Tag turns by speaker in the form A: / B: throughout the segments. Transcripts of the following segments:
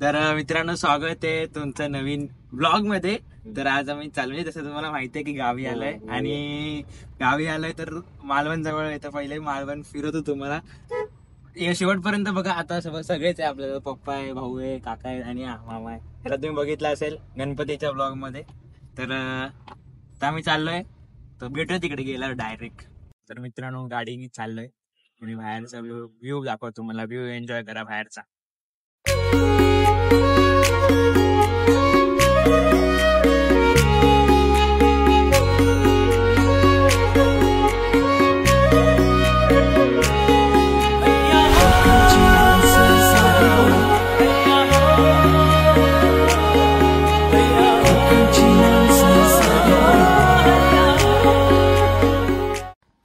A: तर मित्रांनो, स्वागत आहे तुमचं नवीन ब्लॉग मध्ये. तर आज आम्ही चाललोय, जसं तुम्हाला माहिती आहे की गावी आलोय. आणि गावी आलोय तर मालवण जवळ आहे. तर पहिले मालवण फिरवतो तुम्हाला शेवटपर्यंत बघा. आता सगळेच आहे आपल्याला, पप्पा आहे, भाऊ आहे, काका आहे आणि मामा आहे. त्याला तुम्ही बघितलं असेल गणपतीच्या ब्लॉग मध्ये. तर आता आम्ही चाललोय, तर भेटू तिकडे गेल्यावर डायरेक्ट. तर मित्रांनो, गाडी चाललोय आणि बाहेरचा व्ह्यू दाखवतो तुम्हाला. व्ह्यू एन्जॉय करा बाहेरचा.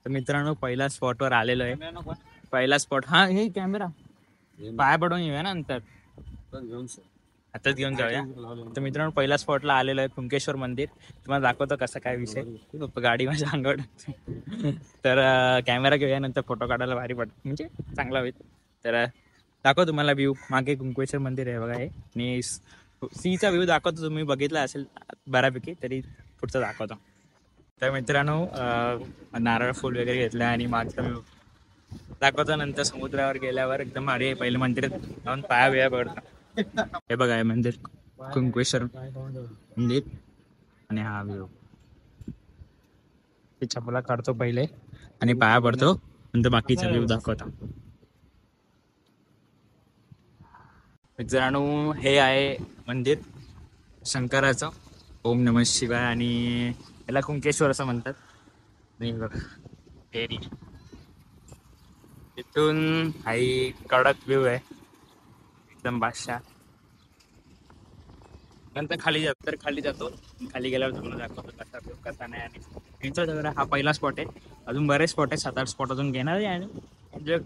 A: मित्रांनो, पहिला स्पॉटवर आलेलो आहे. पहिला स्पॉट हा, हे कॅमेरा पाया पडून येऊया ना नंतर, आताच घेऊन जाऊया. तर मित्रांनो, पहिल्या स्पॉटला आलेलो आहे, कुंकेश्वर मंदिर. तुम्हाला दाखवतो कसा काय विषय. गाडी माझ्या अंगावर तर कॅमेरा घेऊया, नंतर फोटो काढायला भारी पडत, म्हणजे चांगला होईल. तर दाखव तुम्हाला व्ह्यू. मागे कुंकेश्वर मंदिर आहे बघा हे, आणि सीचा व्ह्यू दाखवतो. तुम्ही बघितला असेल बऱ्यापैकी, तरी पुढचं दाखवतो. तर मित्रांनो, नारळ फुल वगैरे घेतलं आणि मागचा व्ह्यू दाखवतो. नंतर समुद्रावर गेल्यावर एकदम भारी. पहिले मंदिरात जाऊन पाया बिया पडतो. हे बघा, हे मंदिर कुंकेश्वर मंदिर. आणि हा व्ह्यू, चपला काढतो पहिले आणि पाया पडतो, नंतर बाकीचा व्ह्यू दाखवतो. मित्रांनो, हे आहे मंदिर शंकराचं. ओम नमः शिवाय. आणि याला कुंकेश्वर असं म्हणतात. नाही बघा, फेरी तिथून हाई कडक व्ह्यू आहे एकदम बादशाह. नंतर खाली जातो, तर खाली जातो. खाली गेल्यावर तुम्हाला दाखवतो कसा व्ह्यू कसा नाही. आणि एन्जॉय वगैरे. हा पहिला स्पॉट आहे, अजून बरेच स्पॉट आहे, 7-8 स्पॉट अजून घेणार आहे. आणि एन्जॉय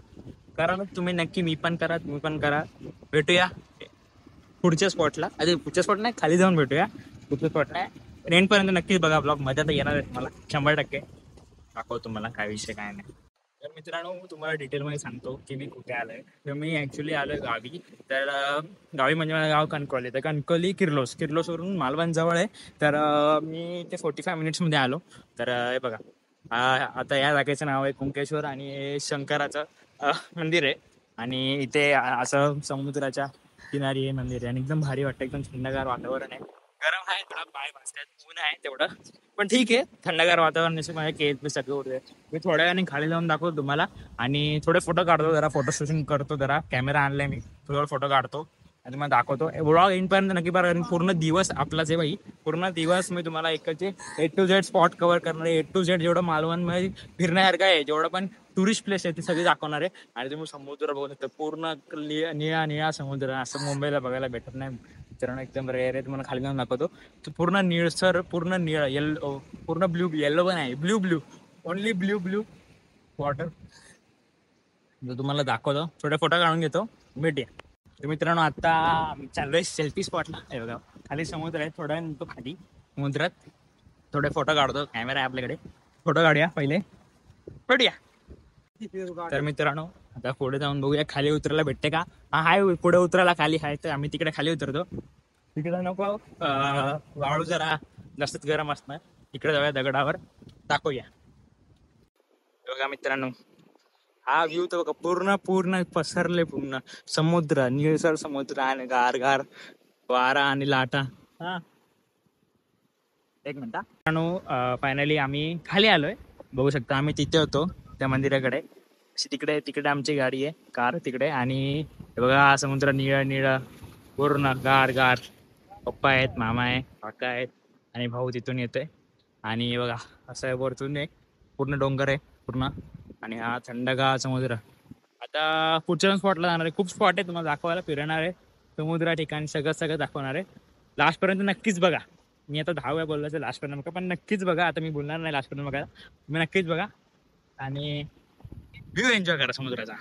A: करा तुम्ही नक्की. मी पण करा, तुम्ही पण करा. भेटूया पुढच्या स्पॉटला. अरे पुढच्या स्पॉट नाही, खाली जाऊन भेटूया पुढच्या स्पॉट नाही. एंडपर्यंत नक्कीच बघा ब्लॉग. मजा तर येणार आहे मला 100%. दाखवतो तुम्हाला काय विषय काय नाही. तर मित्रांनो, तुम्हाला डिटेलमध्ये सांगतो की मी कुठे आलोय. तर मी ॲक्च्युली आलोय गावी. तर गावी म्हणजे माझं गाव कणकवली. तर कणकवली किर्लोसवरून मालवण जवळ आहे. तर मी ते 45 मिनिट्समध्ये आलो. तर हे बघा, आता या जागेचं नाव आहे कुंकेश्वर. आणि हे शंकराचं मंदिर आहे. आणि इथे असं समुद्राच्या किनारी हे मंदिर आहे. आणि एकदम भारी वाटतं, एकदम थंडगार वातावरण आहे. गरम आहे, थोडा पाय भाजतात, ऊन आहे तेवढं, पण ठीक आहे. थंडगार वातावरण माझ्या केस सगळं होते. मी थोड्या वेळाने खाली जाऊन दाखवतो तुम्हाला. आणि थोडे फोटो काढतो, जरा फोटो शूटिंग करतो. जरा कॅमेरा आणलाय मी, थोडं फोटो काढतो आणि तुम्हाला दाखवतो. ब्लॉग येईपर्यंत नक्की बघा, कारण पूर्ण दिवस आपलाच आहे भाई. पूर्ण दिवस मी तुम्हाला एकचे A to Z spot cover करणार आहे. A to Z जेवढं मालवणमध्ये फिरण्यासारखं आहे, जेवढं पण टुरिस्ट प्लेस आहे, ते सगळे दाखवणार आहे. आणि तुम्ही समुद्र बघू शकता, पूर्ण निळा समुद्र. असं मुंबईला बघायला भेटत नाही मित्रांनो, एकदम रेअर आहे. तुम्हाला खाली जाऊन दाखवतो. तो पूर्ण निळसर, पूर्ण निळ, येल्लो, पूर्ण ब्ल्यू, येल्लो पण आहे, ब्ल्यू ओनली ब्ल्यू वॉटर. तुम्हाला दाखवतो, थोडे फोटो काढून घेतो, भेटूया. तर मित्रांनो, आता चाललोय सेल्फी स्पॉटला. हे बघा, खाली समुद्र आहे. थोडा तो खाली समुद्रात थोडे फोटो काढतो. कॅमेरा आहे आपल्याकडे, फोटो काढूया पहिले, भेटूया. तर मित्रांनो, आता पुढे जाऊन बघूया खाली उतरायला भेटते का. हा हाय, पुढे उतरायला खाली आहे. तर आम्ही तिकडे खाली उतरतो. तिकडे नको, वाळू जरा जास्तच गरम असणार. इकडे जाऊया दगडावर, दाखवूया. बघा मित्रांनो, हा व्ह्यू तर बघा, पूर्ण पसरले, पूर्ण समुद्र, निळसर समुद्र आणि गार वारा आणि लाटा. हा, एक मिनिट मित्रांनो, फायनली आम्ही खाली आलोय. बघू शकता, आम्ही तिथे होतो त्या मंदिराकडे. तिकडे आमची गाडी आहे, कार तिकडे. आणि बघा, समुद्र निळ पूर्ण गार. पप्पा आहेत, मामा आहे, काका आहेत आणि भाऊ तिथून येतोय. आणि बघा, असं वरतून एक पूर्ण डोंगर आहे पूर्ण. आणि हा थंडगार समुद्र. आता पुढच्या स्पॉटला जाणार आहे. खूप स्पॉट आहे तुम्हाला दाखवायला, फिरणार आहे समुद्रा ठिकाणी, सगळं दाखवणार आहे. लास्टपर्यंत नक्कीच बघा. मी आता 10 वेळा बोललो लास्टपर्यंत बघा, पण नक्कीच बघा. आता मी बोलणार नाही लास्टपर्यंत बघा, तुम्ही नक्कीच बघा आणि व्ह्यू एन्जॉय करा समुद्राचा.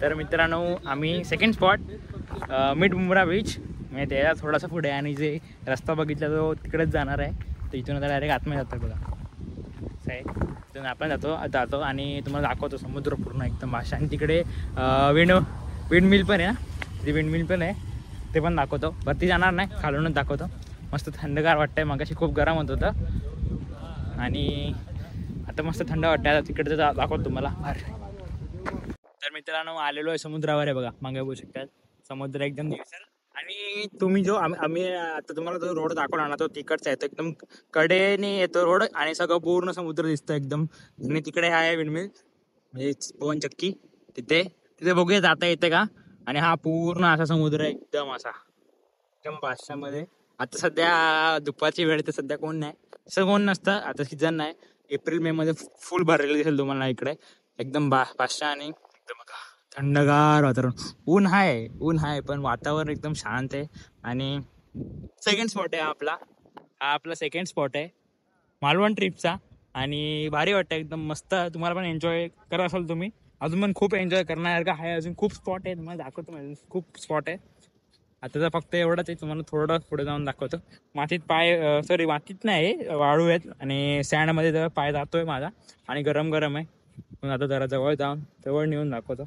A: तर मित्रांनो आम्ही second spot mid Mumbra beach म्हणजे त्याला थोडासा पुढे आहे आणि जे रस्ता बघितला तो तिकडेच जाणार आहे. तर इथून आता डायरेक्ट आतमध्ये जातो बघा असं आहे. तिथून आपण जातो आणि तुम्हाला दाखवतो समुद्र पूर्ण एकदम भाषा आणि तिकडे विंड मिल पण आहे ना, जे विंड मिल पण आहे ते पण दाखवतो. वरती जाणार नाही, खालूनच दाखवतो. मस्त थंडगार वाटतंय, मगाशी खूप गरम होत होतं आणि आता मस्त थंड वाटतंय. आता तिकडचं दाखवतो तुम्हाला. तर मित्रांनो आलेलो आहे समुद्रावर आहे बघा, मागे बघू शकतात समुद्र एकदम निसर. आणि तुम्ही जो आम्ही आता तुम्हाला जो रोड दाखवला ना तो तिकडचा येतो, एकदम कडेने येतो रोड आणि सगळं पूर्ण समुद्र दिसतं एकदम. आणि तिकडे आहे विंडमिल म्हणजे पवन चक्की, तिथे बघूया जाता येते का. आणि हा पूर्ण असा समुद्र एकदम असा एकदम पाचशामध्ये. आता सध्या दुपारची वेळ तर सध्या कोण नाही, असं कोण नसतं, आता सीझन नाही. एप्रिल मे मध्ये फुल भरलेलं दिसेल तुम्हाला इकडे एकदम पाचशा. आणि एकदम थंडगार वातावरण, ऊन आहे पण वातावरण एकदम शांत आहे. आणि सेकंड स्पॉट आहे हा आपला सेकंड स्पॉट आहे मालवण ट्रिपचा. आणि भारी वाटतं एकदम मस्त. तुम्हाला पण एन्जॉय करत असाल तुम्ही, अजून पण खूप एन्जॉय करण्यासारखं आहे. अजून खूप स्पॉट आहे, तुम्हाला दाखवतो. खूप स्पॉट आहे. आता तर फक्त एवढंच आहे, तुम्हाला थोडं पुढे जाऊन दाखवतो. मातीत नाही, वाळू आहेत आणि सँडमध्ये जर पाय जातोय माझा आणि गरम आहे. पण आता जरा जवळ नेऊन दाखवतो.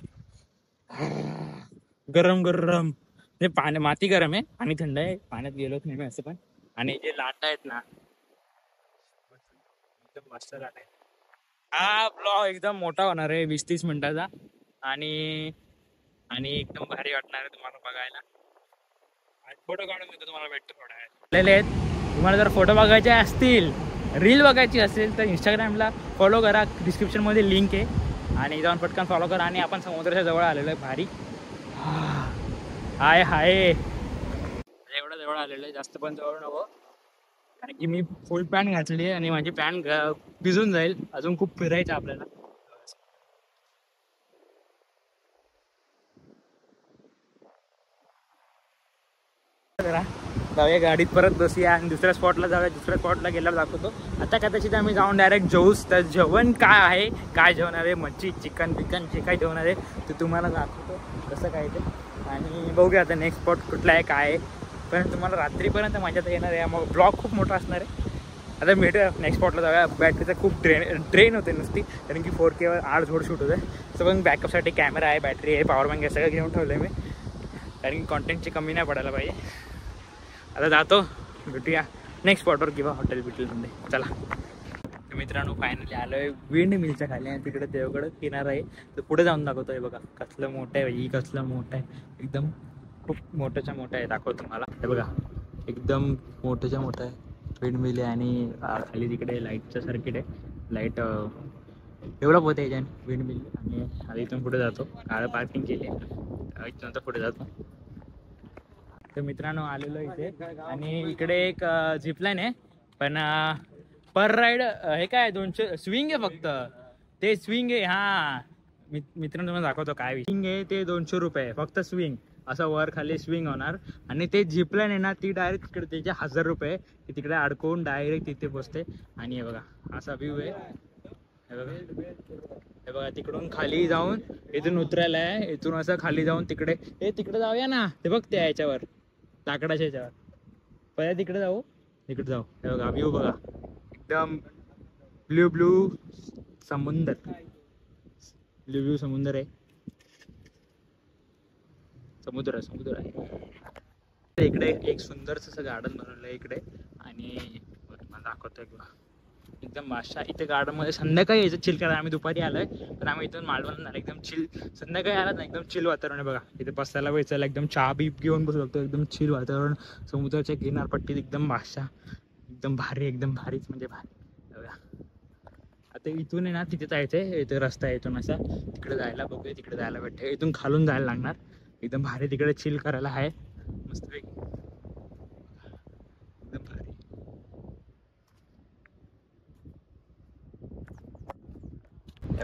A: गरम म्हणजे माती गरम आहे, पाणी थंड आहे, पाण्यात गेलोच नाही मी असं पण. आणि जे लाटा आहेत ना एकदम मस्त लाटा आहेत. हा ब्लॉग एकदम मोठा होणार आहे, 20-30 मिनिटाचा. आणि एकदम भारी वाटणार आहे तुम्हाला बघायला. फोटो काढून देतो तुम्हाला, भेटतो थोडा वेळ. तुम्हाला जर फोटो बघायचे असतील, रील बघायची असेल तर इंस्टाग्रामला फॉलो करा, डिस्क्रिप्शनमध्ये लिंक आहे आणि जाऊन पटकन फॉलो करा. आणि आपण समुद्राच्या जवळ आलेलो आहे. भारी हाय एवढं जवळ आलेलं आहे, जास्त पण जवळ नको कारण की मी फुल पॅन्ट घातली आहे आणि माझी पॅन्ट भिजून जाईल. अजून खूप फिरायचं आपल्याला. जाऊया गाडीत, परत बसूया आणि दुसऱ्या स्पॉटला जाऊया. दुसऱ्या स्पॉटला गेल्यावर दाखवतो. आता कदाचित आम्ही जाऊन डायरेक्ट जेऊच. तर जेवण काय जेवणार आहे, मच्छी चिकन जे काय जेवणार आहे ते तुम्हाला दाखवतो कसं काय ते. आणि बघूया आता नेक्स्ट स्पॉट कुठला आहे काय आहे. पण तुम्हाला रात्रीपर्यंत मजा तर येणार आहे, मग ब्लॉग खूप मोठा असणार आहे. आता भेटूया नेक्स्ट स्पॉटला जाऊया. बॅटरीचा खूप ड्रेन होते नुसती, कारण की 4K 8 झोड शूट होते. तर पण बॅकअपसाठी कॅमेरा आहे, बॅटरी आहे, पॉवर बँक आहे, सगळं घेऊन ठेवलं आहे मी, कारण की कॉन्टेंटची कमी नाही पडायला पाहिजे. आता जातो, भेटूया नेक्स्ट स्पॉटवर किंवा हॉटेलमध्ये. चला तर मित्रांनो फायनली आलो आहे विंड मिलच्या खाली आणि तिकडे देवगड किनारा आहे. तर पुढे जाऊन दाखवतोय बघा कसलं मोठं आहे, ही कसलं मोठं आहे, एकदम खूप मोठं आहे. दाखवतो तुम्हाला हे बघा, एकदम मोठं आहे विंड मिल आहे. आणि खाली तिकडे लाईटचं सर्किट आहे, लाईट डेव्हलप होते याच्याने विंड मिल. आणि आता इथून पुढे जातो, कार पार्किंग केली आहे, इथून आता पुढे जातो. तर मित्रांनो आलेलो इथे आणि इकडे एक झिपलाईन आहे, पण पर राईड हे काय 200 स्विंग आहे फक्त. ते स्विंग आहे, हा मित्रांनो तुम्हाला दाखवतो काय स्विंग आहे. ते 200 रुपये फक्त स्विंग, असं वर खाली स्विंग होणार. आणि ते झिपलाईन आहे ना ती डायरेक्ट तिकडे त्याचे 1000 रुपये, ती तिकडे अडकवून डायरेक्ट तिथे पोचते. आणि हे बघा असा व्ह्यू आहे, हे बघा तिकडून खाली जाऊन इथून उतरायला आहे, इथून असं खाली जाऊन तिकडे जाऊया ना. ते बघ त्या याच्यावर लाकडाच्या याच्यावर, पहिल्या तिकडे जाऊ. हे बघा व्ह्यू बघा, एकदम ब्ल्यू समुंदर, ब्ल्यू समुंदर आहे, समुद्र आहे. इकडे एक सुंदरच असं गार्डन बनवलं आहे इकडे. आणि मला दाखवतोय एकदम माशा इथे गार्डन मध्ये. संध्याकाळी यायचं चिल करायला, आम्ही दुपारी आलोय पण आम्ही इथून मालवण एकदम चिल. संध्याकाळी आला ना एकदम चिल वातावरण आहे बघा. इथे बसायला वेचायला एकदम चहा बीप घेऊन बसू शकतो, एकदम चिल वातावरण, समुद्राच्या किनारपट्टीत एकदम माशा, एकदम भारीच म्हणजे भारी बघा. आता इथून आहे ना तिथे जायचंय, इथे रस्ता आहे इथून असा तिकडे जायला. बघूया तिकडे जायला भेटते, इथून खालून जायला लागणार. एकदम भारी तिकडे चिल करायला आहे मस्तपैकी, एकदम भारी.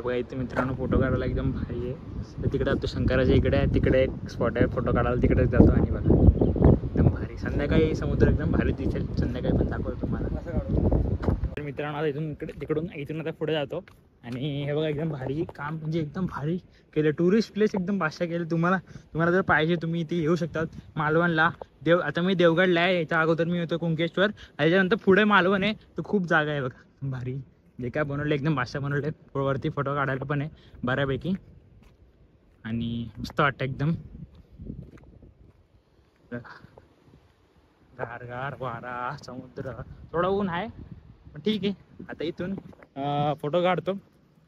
A: बघा इथे मित्रांनो फोटो काढायला एकदम भारी आहे. तर तिकडे जातो शंकराच्या इकडे आहे, तिकडे एक स्पॉट आहे फोटो काढायला, तिकडेच जातो. आणि बघा एकदम भारी, संध्याकाळी समुद्र एकदम भारी दिसेल, संध्याकाळी पण दाखवतो तुम्हाला. तर मित्रांनो आता इथून आता पुढे जातो आणि हे बघा एकदम भारी काम, म्हणजे एकदम भारी केलं. टुरिस्ट प्लेस एकदम बादशाह केलं. तुम्हाला जर पाहिजे तुम्ही इथे येऊ शकतात मालवणला. आता मी देवगडला आहे, याच्या अगोदर मी होतो कुंकेश्वर, त्याच्यानंतर पुढे मालवण आहे. तर खूप जागा आहे बघा भारी, जे काय बनवले एकदम बादशाह बनवले. वरती फोटो काढायला पण आहे बऱ्यापैकी आणि मस्त वाटतं एकदम. गार वारा, समुद्र, थोडा ऊन आहे पण ठीक आहे. आता इथून फोटो काढतो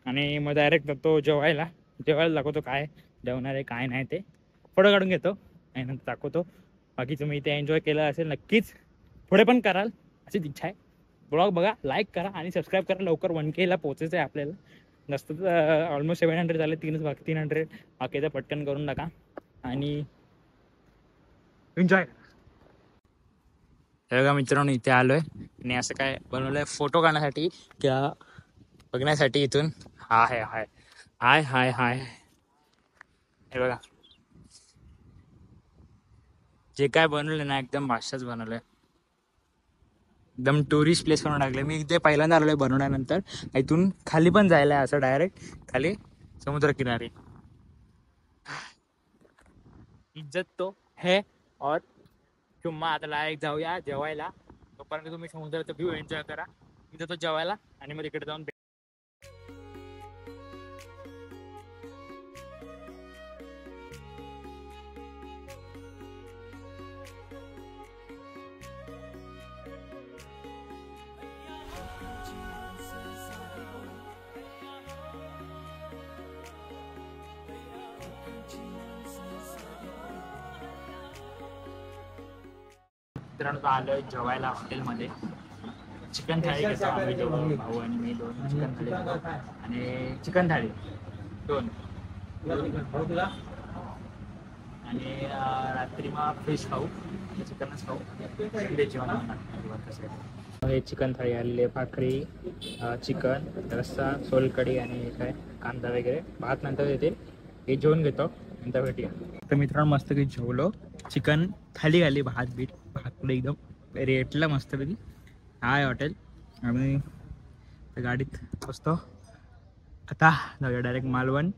A: आणि मग डायरेक्ट जातो जेवायला दाखवतो काय जेवणार आहे काय नाही ते. फोटो काढून घेतो आणि नंतर दाखवतो. बाकी तुम्ही इथे एन्जॉय केलं असेल नक्कीच, पुढे पण कराल अशीच इच्छा आहे. ब्लॉग बघा, लाईक करा आणि सबस्क्राईब करा. लवकर 1K ला पोहोचायचं आहे आपल्याला. नसतं तर ऑलमोस्ट 700 झाले, 300 बाकीचं पटकन करून टाका आणि एन्जॉय. हे बघा मित्रांनो, इथे आलोय आणि असं काय बनवलंय फोटो काढण्यासाठी किंवा बघण्यासाठी. इथून हाय हाय हाय हाय हाय हे बघा, जे काय बनवलं ना एकदम बादशाहच बनवलंय. एकदम टुरिस्ट प्लेस बनवून टाकले. मी इथे पहिल्यांदा आलोय बनवल्यानंतर. इथून खाली पण जायला आहे, असं डायरेक्ट खाली समुद्र किनारी. इज्जत तो है और चुम्मा. आता डायरेक्ट जाऊया जेवायला. तोपर्यंत तुम्ही समुद्राचा व्ह्यू एन्जॉय करा. मी जातो जेवायला आणि मग तिकडे जाऊन मित्रांनो आलोय जेवायला हॉटेलमध्ये. चिकन थाळी घेतो आम्ही दोघं, भाऊ आणि मी दोन चिकन थाळी घेतो. आणि चिकन थाळी 2 आणि रात्री मग फिश खाऊ, चिकनच खाऊ. संडे जेवण हे चिकन थाळी आलेली आहे. भाकरी, चिकन, रस्सा, सोलकढी आणि काय कांदा वगैरे. भात नंतर येते, हे जेवण घेतो नंतर भेटूया. तर मित्रांनो मस्त काही जेवलो, चिकन थाली खाली, भात पुढे एकदम रेटला मस्तपैकी. हाय हॉटेल. आम्ही गाडीत बसतो आता, जाऊया डायरेक्ट मालवण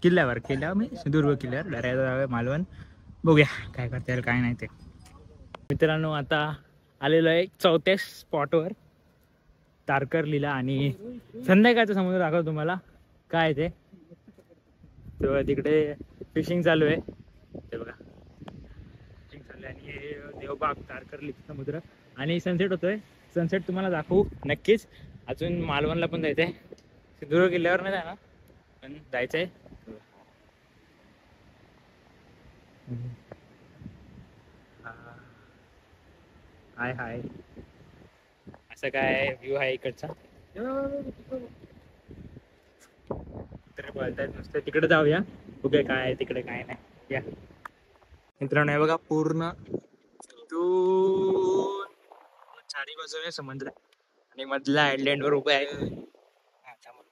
A: किल्ल्यावर. मी सिंधुदुर्ग किल्ल्यावर डायरेक्ट जाऊया मालवण. बघूया काय करता येईल काय नाही ते. मित्रांनो आता आलेलो आहे 4थ्या स्पॉटवर, तारकर्लीला. आणि संध्याकाळचा समुद्र दाखवतो तुम्हाला काय ते. तेव्हा तिकडे फिशिंग चालू आहे, ते बघा फिशिंग चालू आहे. आणि हे देवबाग तारकर्ली समुद्र आणि सनसेट होतोय. सनसेट तुम्हाला दाखवू नक्कीच. अजून मालवणला पण जायचंय, सिंधुदुर्ग किल्ल्यावर नाही जाणार पण जायचंय. हाय हाय, असं काय व्ह्यू आहे इकडचा. तर बोलतायत नुसतं तिकडे जाऊया, बघूया काय आहे तिकडे काय नाही. या मित्रांनो, हे बघा पूर्ण चारी बाजूने समुद्र आणि मधल्या आयलँड वर उभे आहे.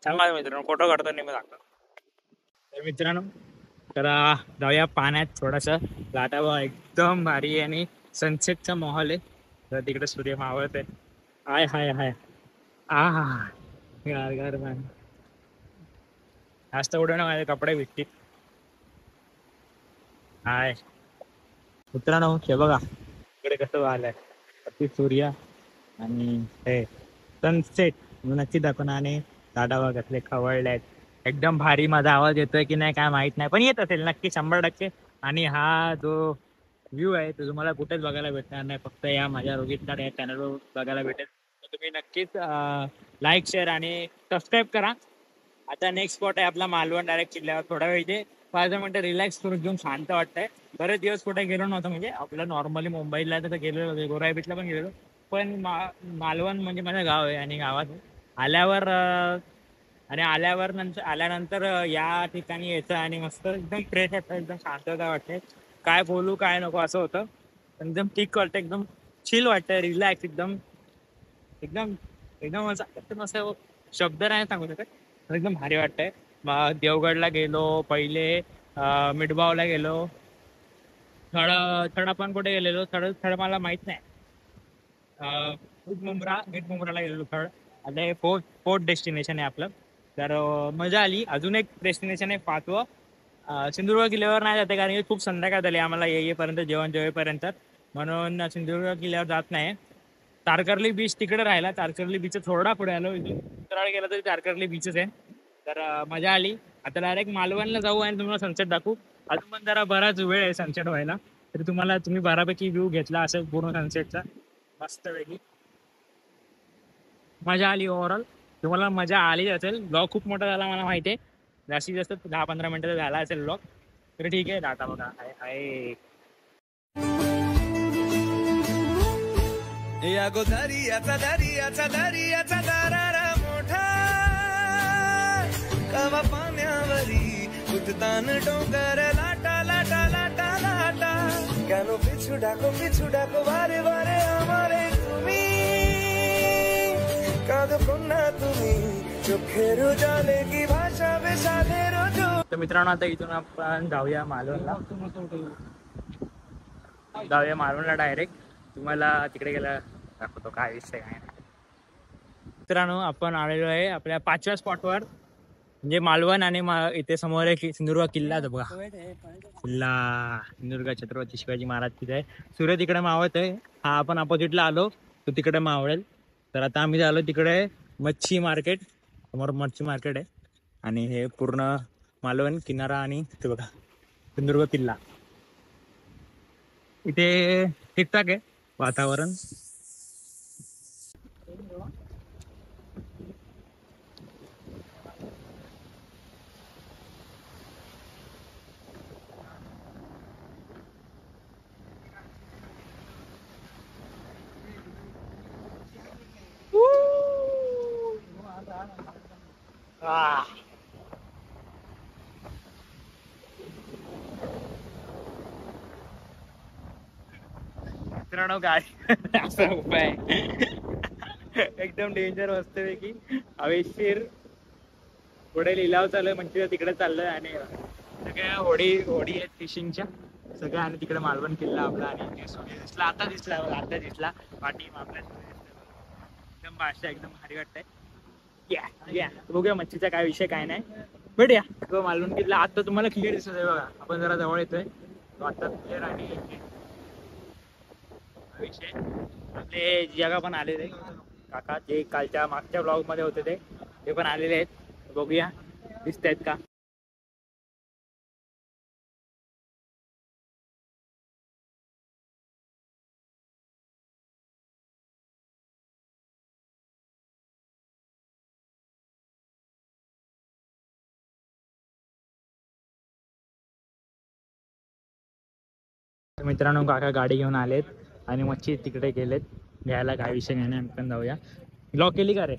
A: चांगला मित्रांनो, फोटो काढतो नाही मग दाखवतो. तर मित्रांनो तर जाऊया पाण्यात. थोडासा लाटा एकदम भारी आहे आणि सनसेटचा माहोल आहे. तर तिकडे सूर्य मावळत आहे. हाय हाय हाय हा गार गार मान. जास्त उडवणं माझे कपडे भेटतील. हाय मित्रांनो, हे बघा इकडे कसं आलंय अति सूर्य आणि हे सनसेट नक्की दाखवणार. आणि दादा कसले खवळले आहेत एकदम भारी. माझा आवाज येतोय की नाही काय माहित नाही, पण येत असेल नक्की 100%. आणि हा जो व्ह्यू आहे तो तुम्हाला कुठेच बघायला भेटणार नाही, फक्त या माझ्या रोहित या चॅनलवर बघायला भेटेल. तर तुम्ही नक्कीच लाईक शेअर आणि सबस्क्राईब करा. आता नेक्स्ट स्पॉट आहे आपला मालवण डायरेक्ट किल्ल्यावर. थोडा वेळ इथे 5 मिनिटं रिलॅक्स करून एकदम शांत वाटतंय. बरेच दिवस कुठे गेलो नव्हतं, म्हणजे आपलं नॉर्मली मुंबईला तर गेलेलो, गोराई बीचला पण गेलेलो. पण मालवण म्हणजे माझं गाव आहे आणि गावात आल्यावर आल्यानंतर या ठिकाणी यायचं आणि मस्त एकदम फ्रेश वाटतं, एकदम शांतता वाटते. काय बोलू काय नको असं होतं, एकदम ठीक वाटतं, एकदम चिल वाटतं, रिलॅक्स एकदम एकदम एकदम असं शब्द नाही सांगू शकत, एकदम भारी वाटतंय. देवगडला गेलो पहिले, मिठबावला गेलो, थड आपण कुठे गेलेलो, थड मला माहित नाही. मिठमुंब्राला गेलेलो थड. आता हे फोर्थ डेस्टिनेशन आहे आपलं. तर मजा आली. अजून एक डेस्टिनेशन आहे 5वं, सिंधुदुर्ग किल्ल्यावर नाही जाते कारण की खूप संध्याकाळ झाली आम्हाला येईपर्यंत, जेवण जेवेपर्यंत, म्हणून सिंधुदुर्ग किल्ल्यावर जात नाही. तारकर्ली बीच तिकडे राहिला. तारकर्ली बीच थोडा पुढे आलो, इथून उत्तराळ गेला तरी तारकर्ली बीचच आहे. तर मजा आली. आता डायरेक्ट मालवणला जाऊ आणि तुम्हाला सनसेट दाखवू. अजून पण जरा बराच वेळ आहे सनसेट व्हायला, तरी तुम्ही बऱ्यापैकी व्ह्यू घेतला असेल पूर्ण सनसेटचा मस्तपैकी. मजा आली ओव्हरऑल. तुम्हाला मजा आली असेल. ब्लॉग खूप मोठा झाला मला माहिती आहे, जास्तीत जास्त 10-15 मिनिटाचा झाला असेल ब्लॉग. तर ठीक आहे, आता बघा हाय हाय
B: या गोदारियाचा दरियाचा दरियाचा दरारा मोठा, कवा पाण्यावरी उठतान डोंगर लाटा लाटा लाटा लाटा, केनो पिछू डाको वारे वारे आमारे तुम्ही, काद पुन्हा तुम्ही चोखेरू जाले की भाषा बेसाले रोजो.
A: तर मित्रांनो, आता इथून आपण जाऊया मालवणला. डायरेक्ट. तुम्हाला तिकडे गेला दाखवतो काय विषय काय नाही. मित्रांनो, आपण आलेलो आहे आपल्या 5व्या स्पॉटवर, म्हणजे मालवण आणि इथे समोर एक सिंधुदुर्ग किल्ला आहे बघा. किल्ला सिंधुदुर्ग छत्रपती शिवाजी महाराज तिथे आहे. सूर्य तिकडे मावळत आहे. हा आपण अपोजिटला आलो तो तिकडे मावळेल. तर आता आम्ही आलो तिकडे मच्छी मार्केट, समोर मच्छी मार्केट आहे आणि हे पूर्ण मालवण किनारा आणि ते बघा सिंधुदुर्ग किल्ला. इथे ठीकठाक आहे वातावरण. मित्रांनो, गाडी असा उपाय एकदम डेंजर वाटतंय की हवेशीर. पुढे लिलाव चालू आहे म्हणजे तिकडे चाललंय आणि सगळ्या होडी आहेत फिशिंगच्या सगळ्या, आणि तिकडे मालवण किल्ला आपला आणि सूर्य दिसला. आता दिसला पाठी आपल्या एकदम भाषा एकदम भारी वाटतंय. बघूया मच्छीचा काय विषय काय नाही, भेटूया. मालवण किल्ला आता तुम्हाला क्लिअर दिसत आहे बघा. आपण जरा जवळ येतोय आता क्लिअर. आणि विषय आपले जगा पण आलेले काका, जे कालच्या मागच्या ब्लॉग मध्ये होते ते पण आलेले आहेत. बघूया दिसत आहेत का. मित्रांनो, काका गाडी घेऊन आलेत आणि मच्छी तिकडे गेलेत घ्यायला. काय विषय नाही, आम्ही पण जाऊया. लॉक केली का रे?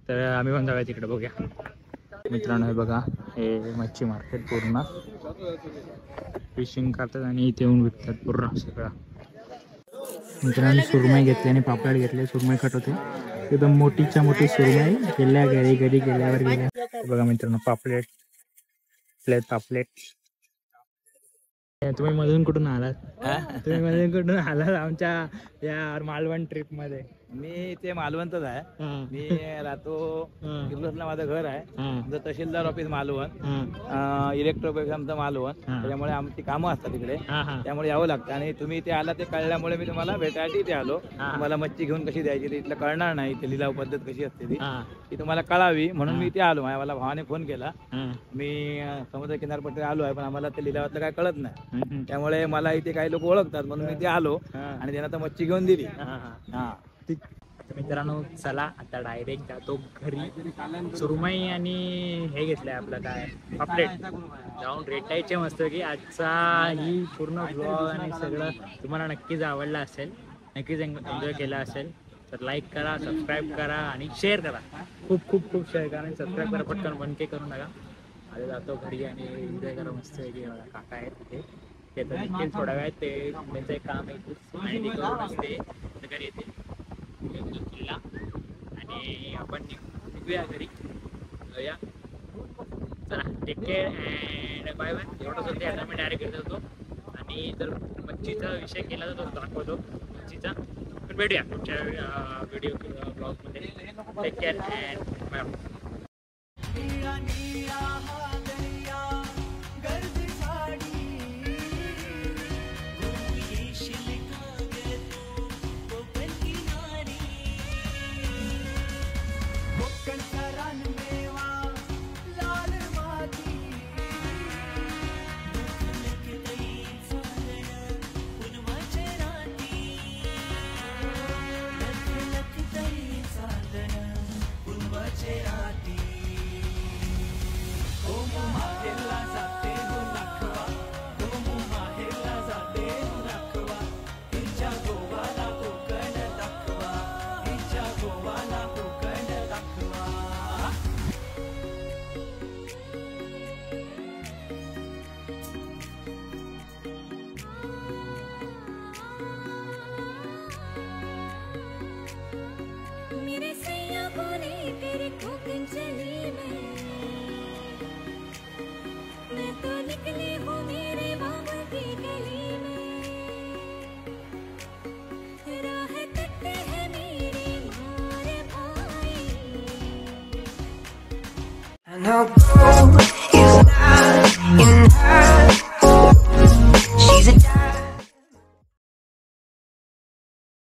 A: तर आम्ही पण जाऊया तिकडे, बघूया. मित्रांनो, हे बघा, हे मच्छी मार्केट पूर्ण फिशिंग करतात आणि इथे येऊन विकतात पूर्ण सगळं. मित्रांनो, सुरमई घेतली आणि पापड घेतले. सुरमई कट होते एकदम मोठीच्या मोठी सुरमई. घरी गेल्यावर बघा मित्रांनो, पापलेट. तुम्ही मधून कुठून आलात? आमच्या या मालवण ट्रिप मध्ये?
C: मी ते मालवणच आहे. मी राहतो किर्लोस्करला, माझं घर आहे. तहसीलदार ऑफिस मालवण, इलेक्ट्रोपेक्स आमचं मालवण. त्याच्यामुळे आमची कामं असतात तिकडे, त्यामुळे यावं लागतं. आणि तुम्ही इथे आला ते कळल्यामुळे मी तुम्हाला भेटायला इथे आलो. तुम्हाला मच्छी घेऊन कशी द्यायची ते इथलं कळणार नाही, ते लिलाव पद्धत कशी असते ती तुम्हाला कळावी म्हणून मी इथे आलो. मला भावाने फोन केला. मी समुद्र किनारपट्टीला आलो आहे, पण आम्हाला ते लिलावातलं काय कळत नाही. त्यामुळे मला इथे काही लोक ओळखतात म्हणून मी इथे आलो आणि त्यांना तर मच्छी घेऊन दिली.
A: मित्रांनो, चला आता डायरेक्ट जातो घरी. सुरमई आणि हे घेतलंय आपलं काय पापलेट, जाऊन रेटायचे मस्त की. आजचा ही पूर्ण ब्लॉग आणि सगळं तुम्हाला नक्कीच आवडला असेल, नक्कीच एन्जॉय केला असेल. तर लाईक करा, सबस्क्राईब करा आणि शेअर करा. खूप खूप खूप शेअर करा आणि सबस्क्राईब करा पटकन, बनके करू नका. आता जातो घरी आणि एन्जॉय करा मस्त की. काका आहेत तिथे, ते तर नक्कीच थोड्या वेळात ते त्यांचं एक काम आहे आणि ते करून असते घरी येते किल्ला आणि आपण निघूया घरी. या चला, take care and bye bye. एवढंच होते. आता मी डायरेक्ट घेत होतो आणि जर मच्छीचा विषय केला तर तो दाखवतो मच्छीचा. पण भेटूया पुढच्या व्हिडिओ ब्लॉगमध्ये. Take care and bye bye.
B: Now go